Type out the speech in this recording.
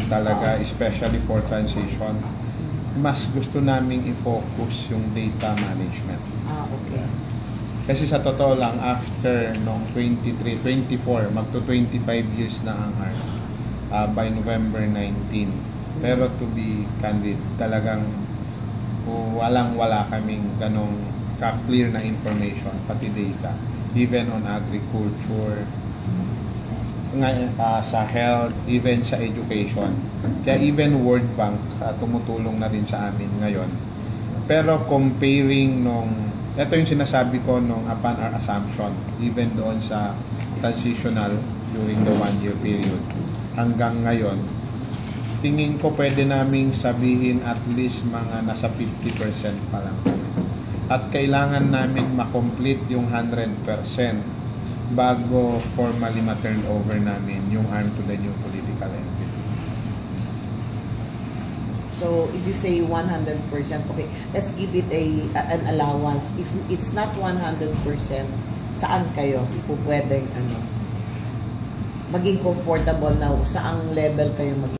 Talaga, especially for transition, mas gusto naming i-focus yung data management. Okay. Kasi sa totoo lang, after nung 24, magto 25 years na ang ARC by November 19. Pero to be candid, talagang wala kaming ganong ka-clear na information, pati data, even on agriculture, sa health, even sa education. Kaya even World Bank tumutulong na rin sa amin ngayon. Pero comparing ito yung sinasabi ko upon our assumption, even doon sa transitional during the 1-year period, hanggang ngayon, tingin ko pwede naming sabihin at least mga nasa 50% pa lang kami. At kailangan namin makomplete yung 100% bago formally ma-turn over namin yung arm to the new political entity. So, if you say 100%, okay, let's give it an allowance. If it's not 100%, saan kayo pwedeng maging comfortable na saang level kayo maging